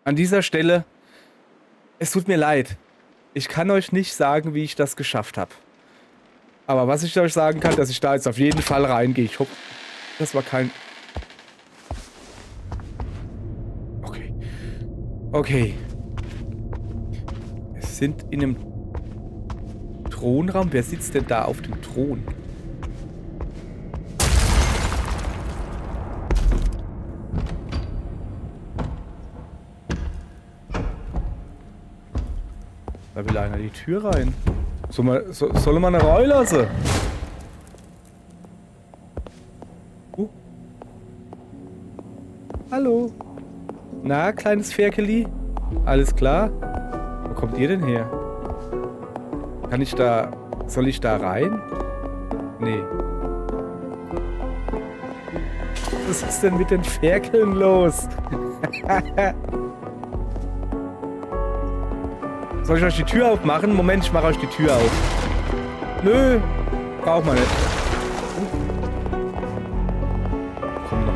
An dieser Stelle, es tut mir leid. Ich kann euch nicht sagen, wie ich das geschafft habe. Aber was ich euch sagen kann, dass ich da jetzt auf jeden Fall reingehe. Ich hoffe, das war kein... Okay. Okay. Wir sind in einem Thronraum. Wer sitzt denn da auf dem Thron? Da will einer die Tür rein. Soll man eine Reue lassen? Hallo. Na, kleines Ferkeli? Alles klar? Wo kommt ihr denn her? Kann ich da... Soll ich da rein? Nee. Was ist denn mit den Ferkeln los? Soll ich euch die Tür aufmachen? Moment, ich mache euch die Tür auf. Nö, braucht man nicht. Komm noch.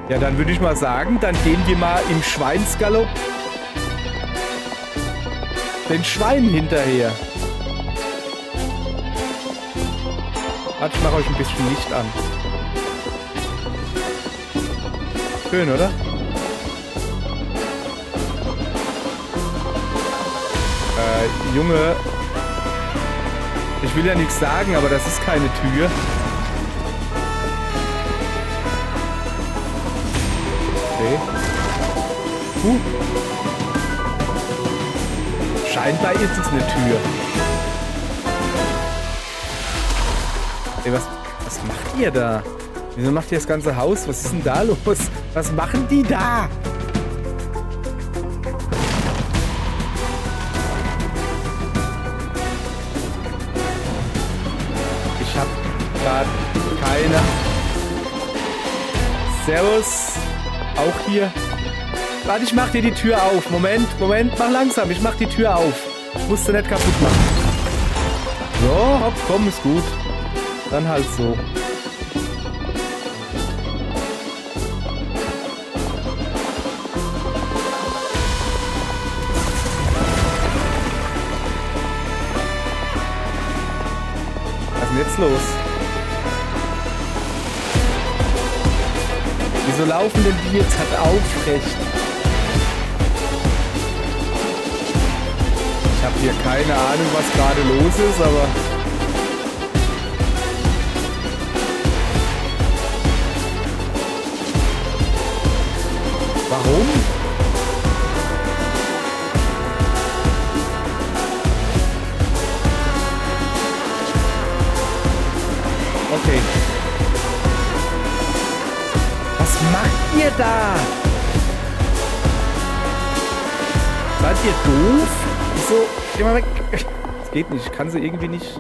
Ja, dann würde ich mal sagen, dann gehen wir mal im Schweinsgalopp den Schwein hinterher. Warte, ich mache euch ein bisschen Licht an. Schön, oder? Junge, ich will ja nichts sagen, aber das ist keine Tür. Okay. Scheinbar ist es eine Tür. Ey, was macht ihr da? Wieso macht ihr das ganze Haus? Was ist denn da los? Was machen die da? Keine. Servus. Auch hier. Warte, ich mach dir die Tür auf. Moment, mach langsam. Ich mach die Tür auf. Musst du nicht kaputt machen. So, hopp, komm, ist gut. Dann halt so. Was ist denn jetzt los? Wieso laufen denn die jetzt halt aufrecht? Ich habe hier keine Ahnung, was gerade los ist, aber... Warum? Okay. Was macht ihr da? Seid ihr doof? Wieso? Geh mal weg. Das geht nicht. Ich kann sie irgendwie nicht...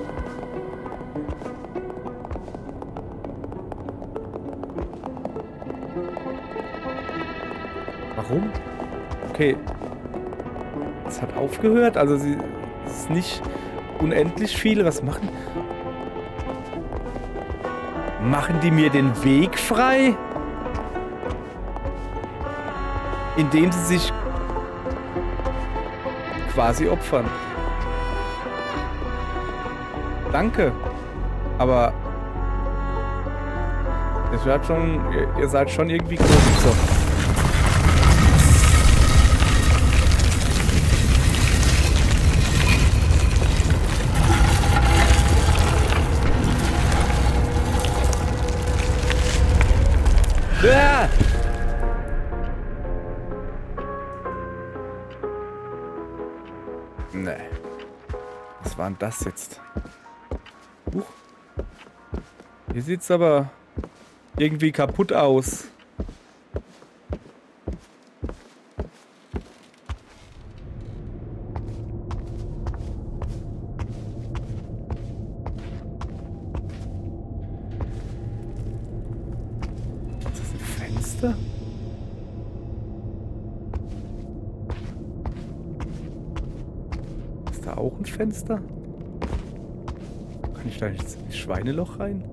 Warum? Okay. Es hat aufgehört. Also es ist nicht unendlich viel. Was machen... Machen die mir den Weg frei? Indem sie sich quasi opfern. Danke. Aber ihr seid schon irgendwie komisch. So. Ah! Nee. Was war denn das jetzt? Huch. Hier sieht's aber irgendwie kaputt aus. Ist das ein Fenster? Ist da auch ein Fenster? Kann ich da nicht ins Schweineloch rein?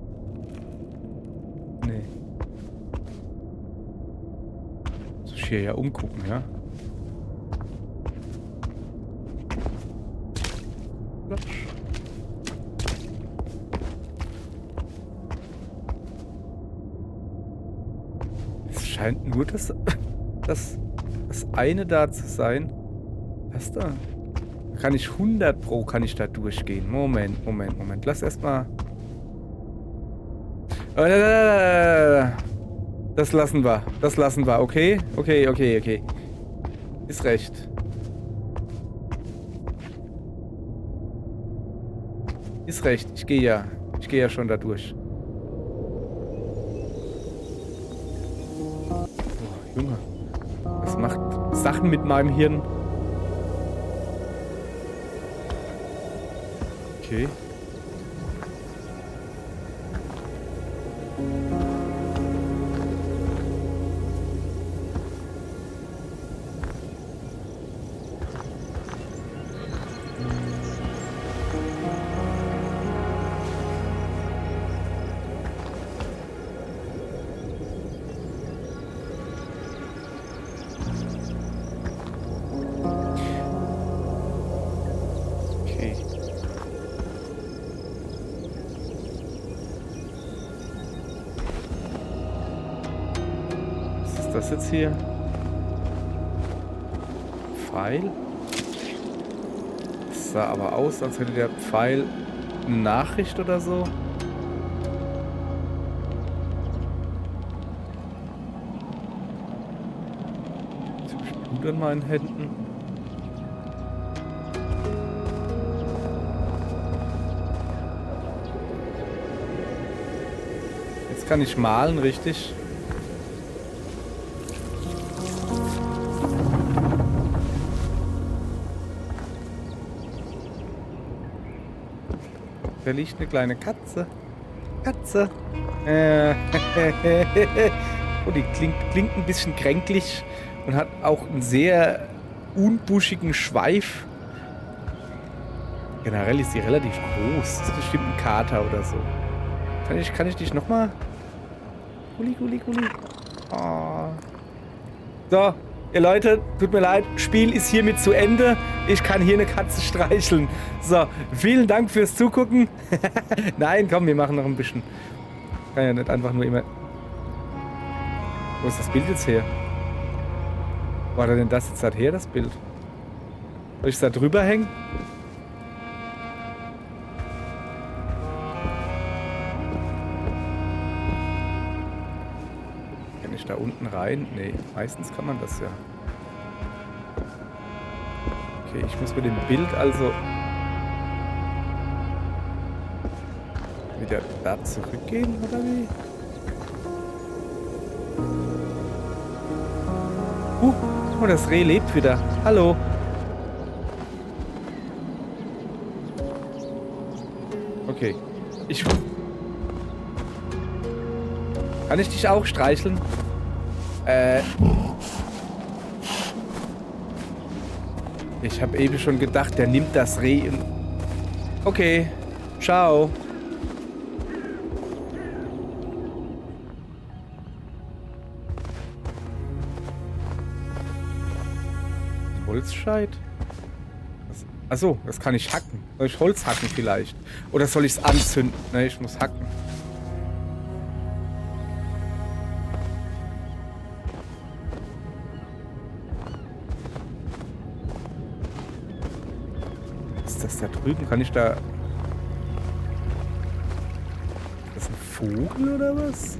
Nee. So hier ja umgucken, ja? Platsch. Es scheint nur das eine da zu sein. Das da. Da kann ich 100 Pro kann ich da durchgehen. Moment. Lass erstmal. Das lassen wir. Okay. Ist recht. Ist recht. Ich gehe ja schon da durch. Oh, Junge. Das macht Sachen mit meinem Hirn. Okay. Was ist das jetzt hier? Pfeil? Das sah aber aus, als hätte der Pfeil eine Nachricht oder so. Jetzt habe ich Blut an meinen Händen. Jetzt kann ich malen, richtig? Da liegt eine kleine Katze. Oh, die klingt ein bisschen kränklich und hat auch einen sehr unbuschigen Schweif. Generell ist sie relativ groß. Das ist bestimmt ein Kater oder so. Kann ich dich nochmal? Gulli. Oh. So, ihr Leute, tut mir leid, Spiel ist hiermit zu Ende. Ich kann hier eine Katze streicheln. So, vielen Dank fürs Zugucken. Nein, komm, wir machen noch ein bisschen. Kann ja nicht einfach nur immer... Wo ist das Bild jetzt her? Wo hat er denn das jetzt halt her, das Bild? Soll ich es da drüber hängen? Kann ich da unten rein? Nee, meistens kann man das ja. Okay, ich muss mit dem Bild also wieder da zurückgehen, oder wie? Oh, das Reh lebt wieder. Hallo. Okay. Kann ich dich auch streicheln? Ich habe eben schon gedacht, der nimmt das Reh in... Okay. Ciao. Holzscheit? Achso, das kann ich hacken. Soll ich Holz hacken vielleicht? Oder soll ich es anzünden? Ne, ich muss hacken. Was ist das da drüben? Kann ich da... Ist das ein Vogel oder was?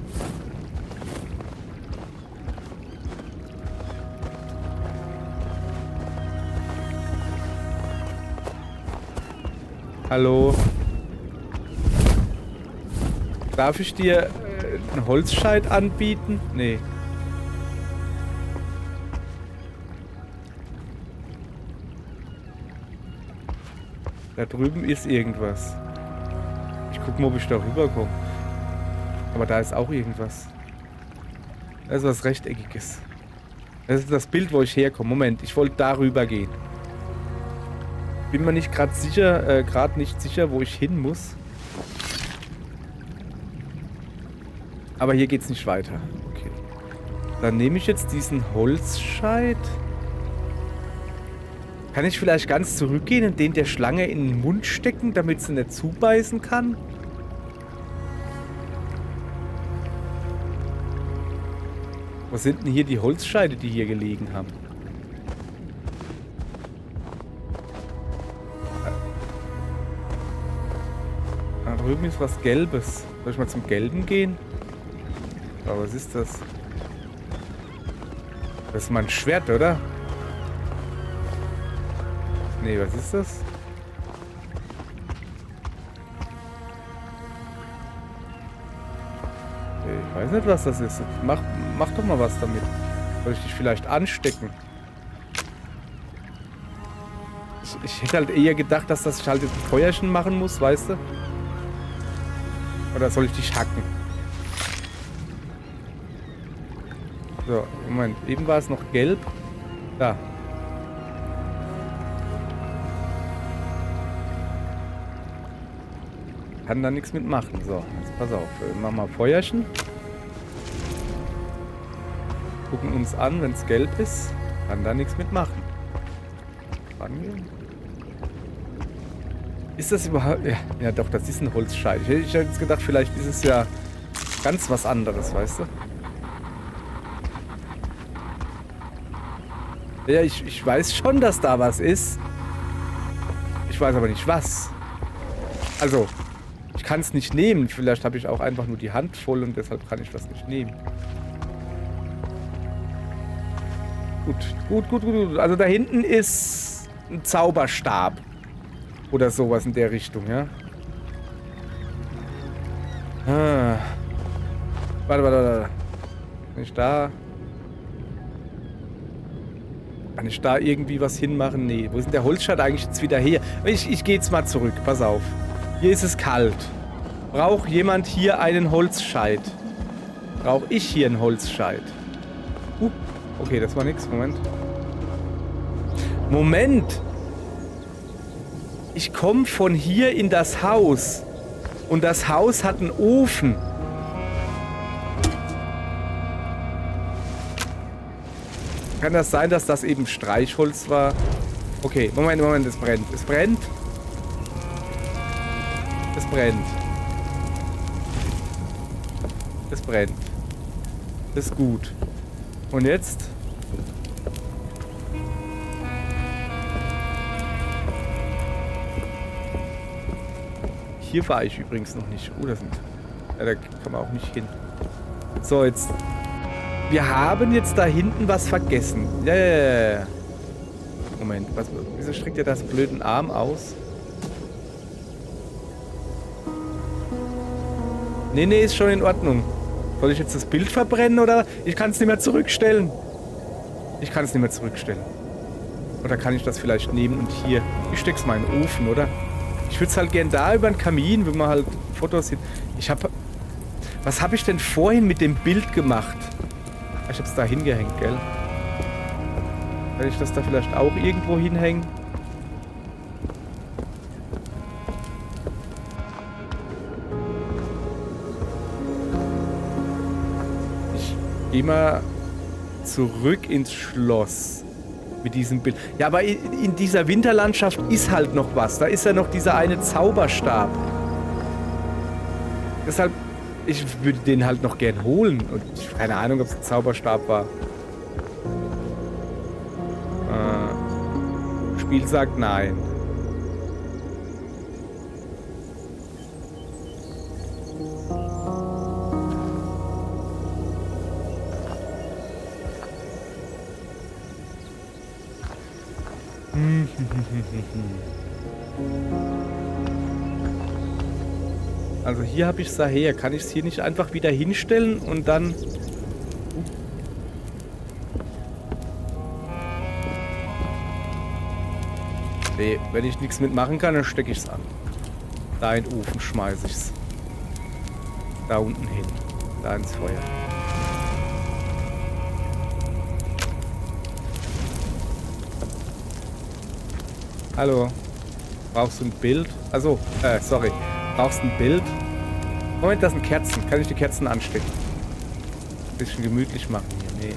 Hallo. Darf ich dir einen Holzscheit anbieten? Nee. Da drüben ist irgendwas. Ich guck mal, ob ich da rüberkomme. Aber da ist auch irgendwas. Da ist was Rechteckiges. Das ist das Bild, wo ich herkomme. Moment, ich wollte da rüber gehen. Bin mir nicht gerade sicher, nicht sicher, wo ich hin muss. Aber hier geht's nicht weiter. Okay. Dann nehme ich jetzt diesen Holzscheit. Kann ich vielleicht ganz zurückgehen und den der Schlange in den Mund stecken, damit sie nicht zubeißen kann? Wo sind denn hier die Holzscheite, die hier gelegen haben? Da drüben ist was Gelbes. Soll ich mal zum Gelben gehen? Aber was ist das? Das ist mein Schwert, oder? Nee, was ist das? Ich weiß nicht, was das ist. Mach doch mal was damit. Soll ich dich vielleicht anstecken? Ich hätte halt eher gedacht, dass das ich halt ein Feuerchen machen muss, weißt du? Oder soll ich dich hacken? So, Moment. Eben war es noch gelb. Da. Kann da nichts mitmachen. So, jetzt pass auf. Wir machen mal Feuerchen. Gucken uns an, wenn es gelb ist. Kann da nichts mitmachen. Rangehen. Ist das überhaupt... Ja, doch, das ist ein Holzscheit. Ich hätte jetzt gedacht, vielleicht ist es ja ganz was anderes, weißt du? Ja, ich weiß schon, dass da was ist. Ich weiß aber nicht, was. Also, ich kann es nicht nehmen. Vielleicht habe ich auch einfach nur die Hand voll und deshalb kann ich das nicht nehmen. Gut. Also da hinten ist ein Zauberstab. Oder sowas in der Richtung, ja. Warte. Kann ich da irgendwie was hinmachen? Nee. Wo ist denn der Holzscheit eigentlich jetzt wieder her? Ich gehe jetzt mal zurück. Pass auf. Hier ist es kalt. Braucht jemand hier einen Holzscheit? Brauche ich hier einen Holzscheit? Okay, das war nix. Moment. Ich komme von hier in das Haus. Und das Haus hat einen Ofen. Kann das sein, dass das eben Streichholz war? Okay, Moment, es brennt. Es brennt. Das ist gut. Und jetzt? Hier war ich übrigens noch nicht. Oh, das sind... Ja, da kann man auch nicht hin. So, jetzt... Wir haben jetzt da hinten was vergessen. Ja. Moment, wieso streckt ihr das blöden Arm aus? Nee, ist schon in Ordnung. Soll ich jetzt das Bild verbrennen oder? Ich kann es nicht mehr zurückstellen. Oder kann ich das vielleicht nehmen und hier... Ich steck's mal in den Ofen, oder? Ich würde es halt gern da über den Kamin, wenn man halt Fotos sieht. Was habe ich denn vorhin mit dem Bild gemacht? Ich habe es da hingehängt, gell? Kann ich das da vielleicht auch irgendwo hinhängen? Ich gehe mal zurück ins Schloss mit diesem Bild. Ja, aber in dieser Winterlandschaft ist halt noch was. Da ist ja noch dieser eine Zauberstab. Deshalb, ich würde den halt noch gern holen. Und ich habe keine Ahnung, ob es ein Zauberstab war. Spiel sagt nein. Also hier habe ich es daher. Kann ich es hier nicht einfach wieder hinstellen und dann... Nee, wenn ich nichts mitmachen kann, dann stecke ich es an. Da in den Ofen schmeiße ich es. Da unten hin. Da ins Feuer. Hallo. Brauchst du ein Bild? Also, sorry. Brauchst du ein Bild? Moment, das sind Kerzen. Kann ich die Kerzen anstecken? Bisschen gemütlich machen hier. Nee.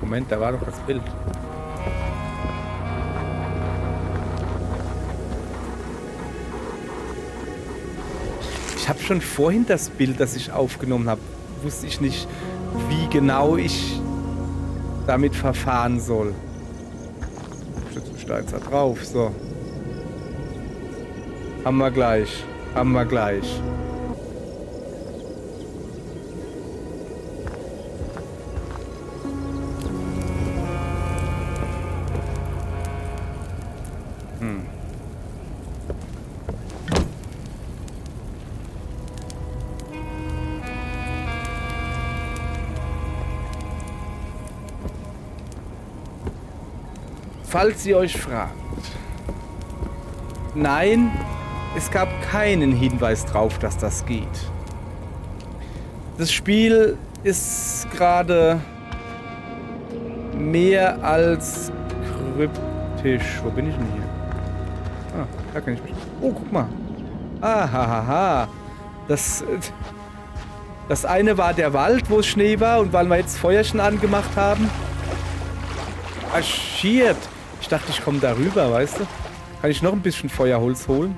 Moment, da war doch das Bild. Ich habe schon vorhin das Bild, das ich aufgenommen habe, wusste ich nicht, wie genau ich damit verfahren soll. Ich setze mich da jetzt da drauf, so. Haben wir gleich. Haben wir gleich. Falls ihr euch fragt, nein, es gab keinen Hinweis drauf, dass das geht. Das Spiel ist gerade mehr als kryptisch. Wo bin ich denn hier? Ah, da kann ich mich... Oh, guck mal. Ahaha. Das eine war der Wald, wo es Schnee war, und weil wir jetzt Feuerchen angemacht haben. Ah, shit. Ich dachte, ich komme da rüber, weißt du? Kann ich noch ein bisschen Feuerholz holen?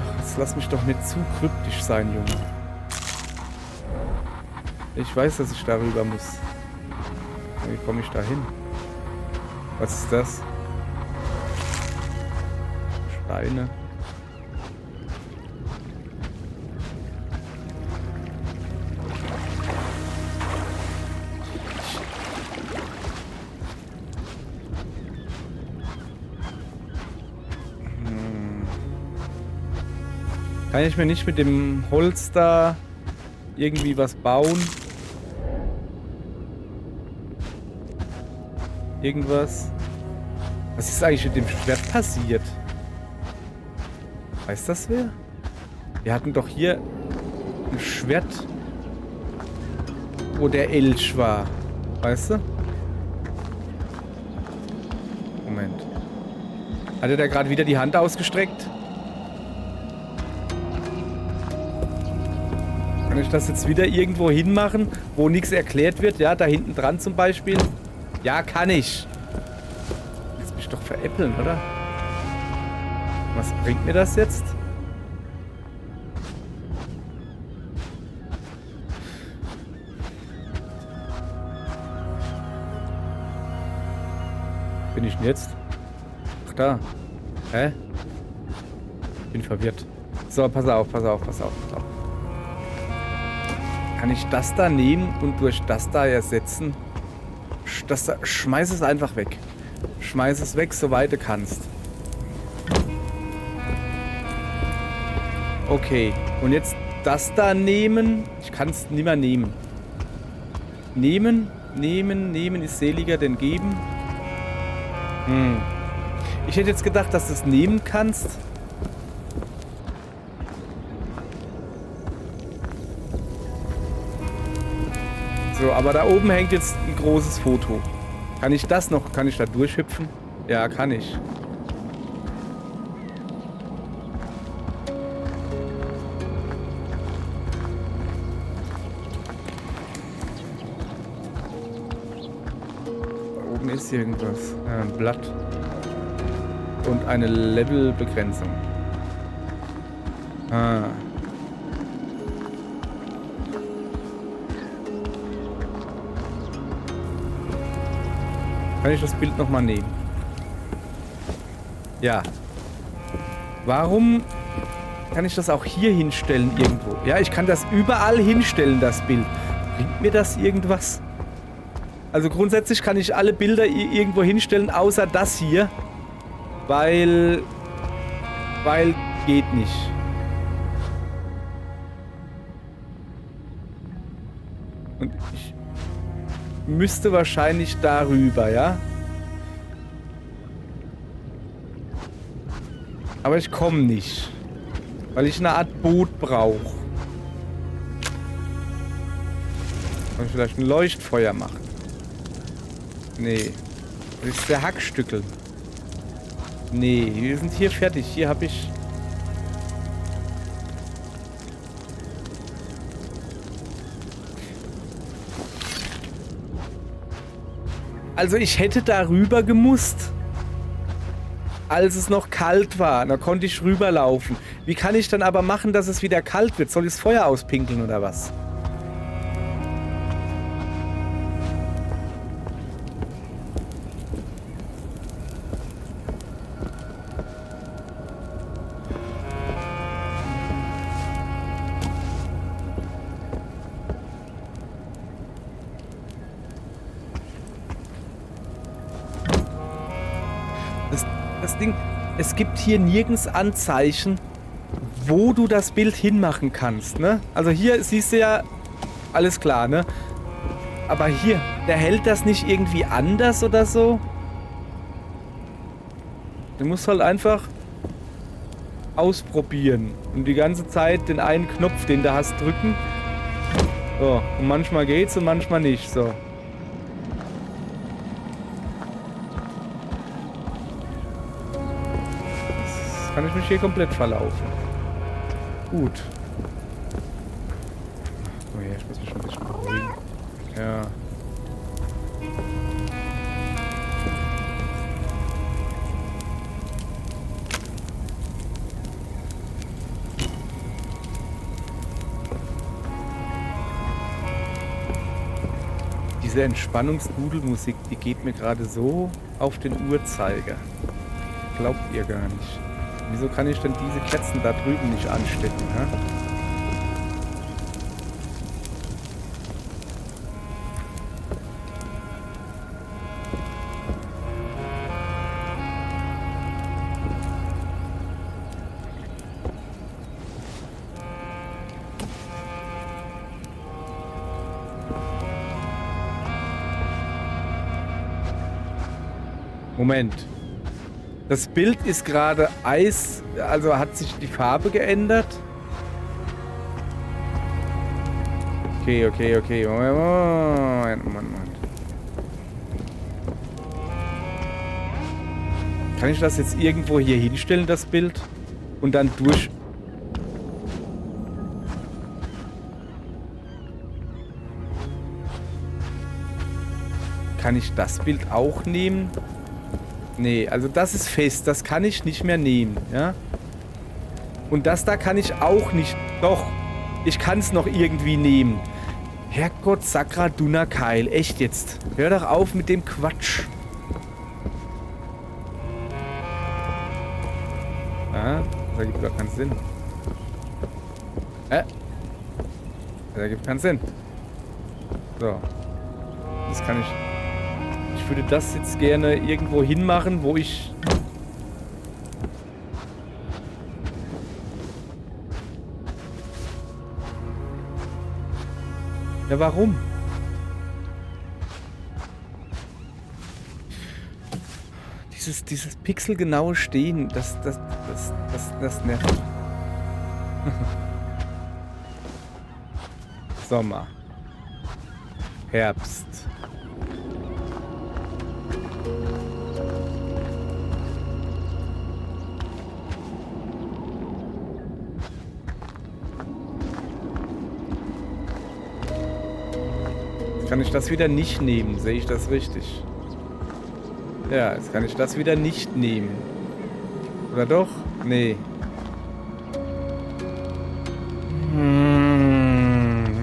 Ach, jetzt lass mich doch nicht zu kryptisch sein, Junge. Ich weiß, dass ich da rüber muss. Wie komme ich da hin? Was ist das? Steine. Kann ich mir nicht mit dem Holz da irgendwie was bauen? Irgendwas? Was ist eigentlich mit dem Schwert passiert? Weiß das wer? Wir hatten doch hier ein Schwert, wo der Elch war. Weißt du? Moment. Hat er da gerade wieder die Hand ausgestreckt? Kann ich das jetzt wieder irgendwo hinmachen, wo nichts erklärt wird? Ja, da hinten dran zum Beispiel. Ja, kann ich. Jetzt mich doch veräppeln, oder? Was bringt mir das jetzt? Bin ich denn jetzt? Ach, da. Hä? Bin verwirrt. So, pass auf, pass auf, pass auf, pass auf. Kann ich das da nehmen und durch das da ersetzen? Schmeiß es einfach weg. Schmeiß es weg, soweit du kannst. Okay. Und jetzt das da nehmen. Ich kann es nicht mehr nehmen. Nehmen, nehmen, nehmen ist seliger denn geben. Ich hätte jetzt gedacht, dass du es nehmen kannst. So, aber da oben hängt jetzt ein großes Foto. Kann ich das noch? Kann ich da durchhüpfen? Ja, kann ich. Da oben ist irgendwas. Ja, ein Blatt. Und eine Levelbegrenzung. Ah. Kann ich das Bild nochmal nehmen? Ja. Warum kann ich das auch hier hinstellen irgendwo? Ja, ich kann das überall hinstellen, das Bild. Bringt mir das irgendwas? Also grundsätzlich kann ich alle Bilder irgendwo hinstellen, außer das hier. Weil geht nicht. Und ich müsste wahrscheinlich darüber, ja? Aber ich komme nicht. Weil ich eine Art Boot brauche. Kann ich vielleicht ein Leuchtfeuer machen? Nee. Das ist der Hackstückel. Nee, wir sind hier fertig. Hier habe ich... Also ich hätte darüber gemusst, als es noch kalt war. Da konnte ich rüberlaufen. Wie kann ich dann aber machen, dass es wieder kalt wird? Soll ich das Feuer auspinkeln oder was? Das Ding, es gibt hier nirgends Anzeichen, wo du das Bild hinmachen kannst, ne? Also hier siehst du ja, alles klar, ne? Aber hier, der hält das nicht irgendwie anders oder so? Du musst halt einfach ausprobieren und die ganze Zeit den einen Knopf, den du hast, drücken. So, und manchmal geht's und manchmal nicht, so. Kann ich mich hier komplett verlaufen. Gut. Oh ja, ich muss mich schon ein bisschen beruhigen. Ja. Diese Entspannungsdudelmusik, die geht mir gerade so auf den Uhrzeiger. Glaubt ihr gar nicht. Wieso kann ich denn diese Kerzen da drüben nicht anstecken, hä? Moment. Das Bild ist gerade Eis, also hat sich die Farbe geändert? Okay. Moment. Kann ich das jetzt irgendwo hier hinstellen, das Bild? Und dann durch... Kann ich das Bild auch nehmen? Nee, also das ist fest. Das kann ich nicht mehr nehmen, ja? Und das da kann ich auch nicht... Doch, ich kann es noch irgendwie nehmen. Herrgott, Sakra Dunakail. Echt jetzt. Hör doch auf mit dem Quatsch. Ah, das ergibt gar keinen Sinn. Das ergibt keinen Sinn. So. Das kann ich... Ich würde das jetzt gerne irgendwo hinmachen, wo ich... Ja, warum? Dieses pixelgenaue Stehen, das nervt. Sommer. Herbst. Kann ich das wieder nicht nehmen? Sehe ich das richtig? Ja, jetzt kann ich das wieder nicht nehmen. Oder doch? Nee.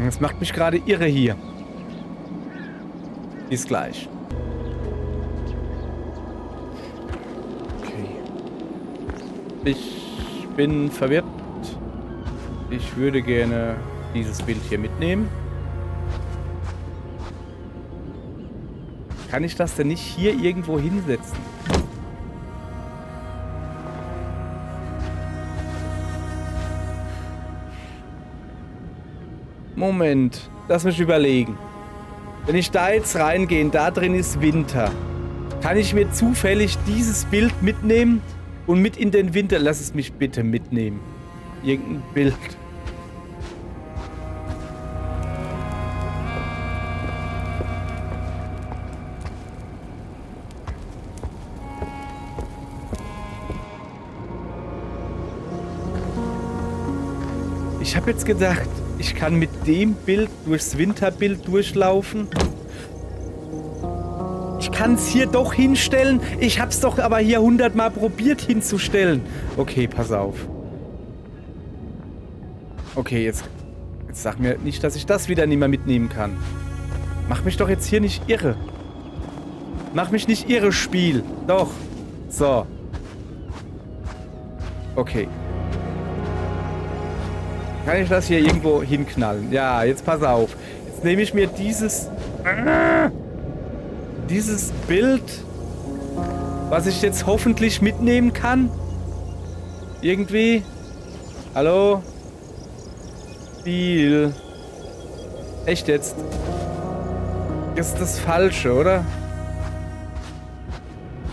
Das macht mich gerade irre hier. Bis gleich. Okay. Ich bin verwirrt. Ich würde gerne dieses Bild hier mitnehmen. Kann ich das denn nicht hier irgendwo hinsetzen? Moment, lass mich überlegen. Wenn ich da jetzt reingehe, da drin ist Winter. Kann ich mir zufällig dieses Bild mitnehmen und mit in den Winter... Lass es mich bitte mitnehmen. Irgendein Bild. habe jetzt gedacht, ich kann mit dem Bild durchs Winterbild durchlaufen. Ich kann es hier doch hinstellen. Ich habe es doch aber hier 100-mal probiert hinzustellen. Okay, pass auf. Okay, jetzt sag mir nicht, dass ich das wieder nicht mehr mitnehmen kann. Mach mich doch jetzt hier nicht irre. Mach mich nicht irre, Spiel. Doch. So. Okay. Kann ich das hier irgendwo hinknallen? Ja, jetzt pass auf. Jetzt nehme ich mir dieses Bild, was ich jetzt hoffentlich mitnehmen kann. Irgendwie. Hallo? Spiel. Echt jetzt? Das ist das Falsche, oder?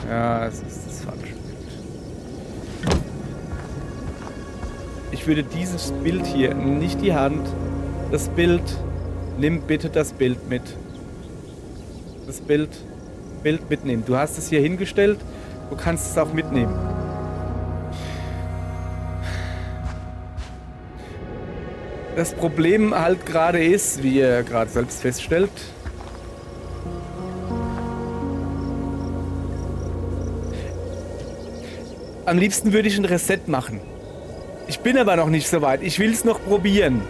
Ja, es ist das falsche Bild. Ich würde dieses Bild hier, nicht die Hand, das Bild, nimm bitte das Bild mit. Das Bild mitnehmen. Du hast es hier hingestellt, du kannst es auch mitnehmen. Das Problem halt gerade ist, wie ihr gerade selbst feststellt, am liebsten würde ich ein Reset machen. Ich bin aber noch nicht so weit. Ich will es noch probieren.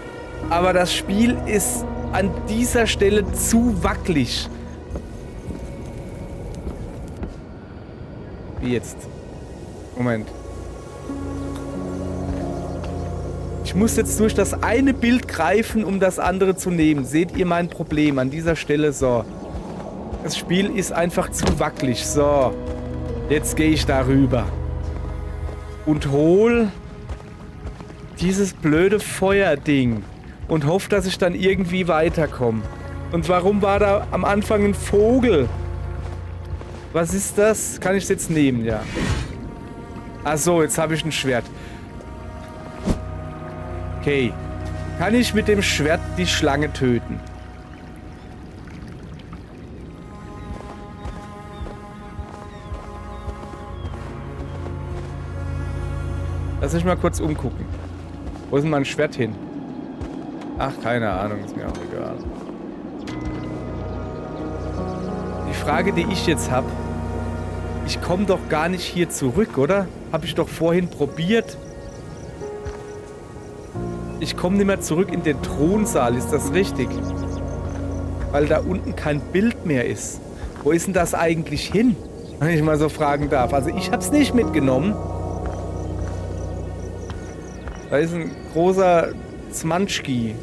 Aber das Spiel ist an dieser Stelle zu wackelig. Wie jetzt? Moment. Ich muss jetzt durch das eine Bild greifen, um das andere zu nehmen. Seht ihr mein Problem an dieser Stelle? So. Das Spiel ist einfach zu wackelig. So. Jetzt gehe ich darüber. Und hol dieses blöde Feuerding. Und hoffe, dass ich dann irgendwie weiterkomme. Und warum war da am Anfang ein Vogel? Was ist das? Kann ich es jetzt nehmen? Ja. Ach so, jetzt habe ich ein Schwert. Okay. Kann ich mit dem Schwert die Schlange töten? Lass mich mal kurz umgucken. Wo ist denn mein Schwert hin? Ach, keine Ahnung, ist mir auch egal. Die Frage, die ich jetzt habe, ich komme doch gar nicht hier zurück, oder? Habe ich doch vorhin probiert. Ich komme nicht mehr zurück in den Thronsaal, ist das richtig? Weil da unten kein Bild mehr ist. Wo ist denn das eigentlich hin? Wenn ich mal so fragen darf. Also ich habe es nicht mitgenommen. Da ist ein großer Zmanschki.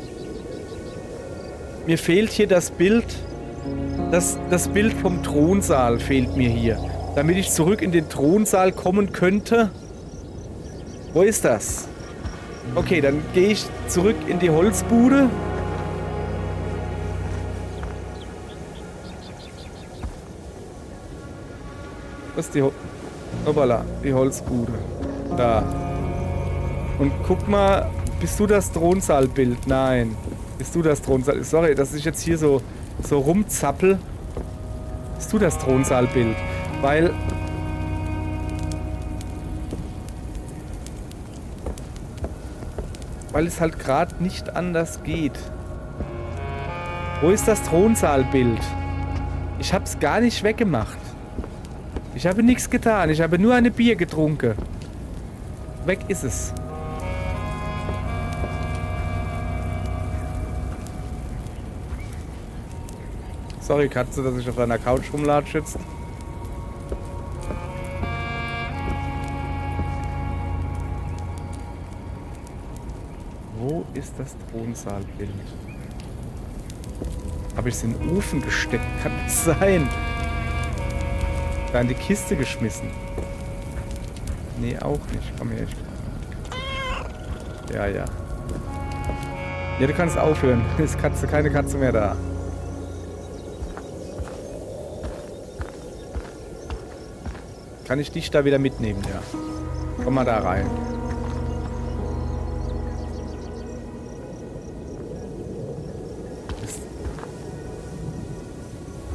Mir fehlt hier das Bild. Das Bild vom Thronsaal fehlt mir hier. Damit ich zurück in den Thronsaal kommen könnte. Wo ist das? Okay, dann gehe ich zurück in die Holzbude. Was ist die die Holzbude. Da. Und guck mal, bist du das Thronsaalbild? Nein. Bist du das Thronsaal? Sorry, dass ich jetzt hier so rumzappel. Bist du das Thronsaalbild? Weil es halt gerade nicht anders geht. Wo ist das Thronsaalbild? Ich hab's gar nicht weggemacht. Ich habe nichts getan. Ich habe nur eine Bier getrunken. Weg ist es. Sorry, Katze, dass ich auf deiner Couch rumlatsche jetzt. Wo ist das Thronsaalbild? Habe ich es in den Ofen gesteckt? Kann das sein? Da in die Kiste geschmissen. Nee, auch nicht. Komm her. Ja. Ja, du kannst aufhören. Ist keine Katze mehr da. Kann ich dich da wieder mitnehmen, ja. Komm mal da rein.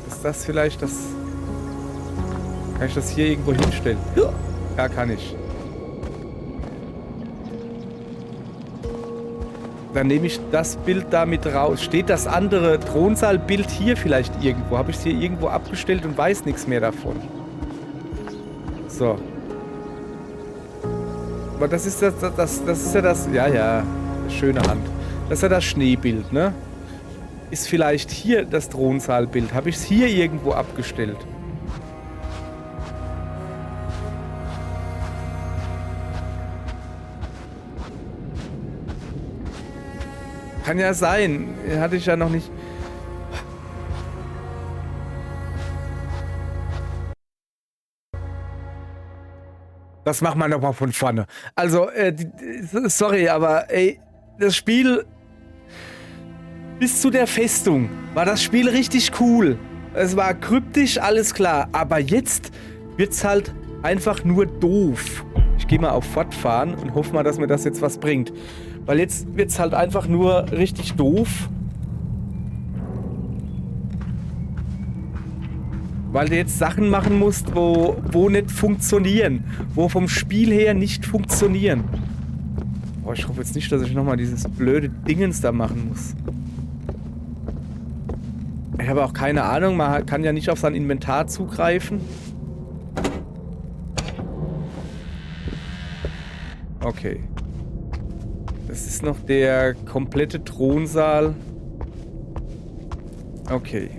Ist das vielleicht das... Kann ich das hier irgendwo hinstellen? Ja, kann ich. Dann nehme ich das Bild da mit raus. Steht das andere Thronsaalbild hier vielleicht irgendwo? Habe ich es hier irgendwo abgestellt und weiß nichts mehr davon? So. Aber das ist das ist ja das... Ja, schöne Hand. Das ist ja das Schneebild, ne? Ist vielleicht hier das Thronsaalbild? Habe ich es hier irgendwo abgestellt? Kann ja sein. Hatte ich ja noch nicht... Das machen wir nochmal von vorne. Also, sorry, aber ey, das Spiel... Bis zu der Festung war das Spiel richtig cool. Es war kryptisch, alles klar. Aber jetzt wird's halt einfach nur doof. Ich gehe mal auf Fortfahren und hoffe mal, dass mir das jetzt was bringt. Weil jetzt wird's halt einfach nur richtig doof. Weil du jetzt Sachen machen musst, wo nicht funktionieren. Wo vom Spiel her nicht funktionieren. Boah, ich hoffe jetzt nicht, dass ich nochmal dieses blöde Dingens da machen muss. Ich habe auch keine Ahnung, man kann ja nicht auf sein Inventar zugreifen. Okay. Das ist noch der komplette Thronsaal. Okay.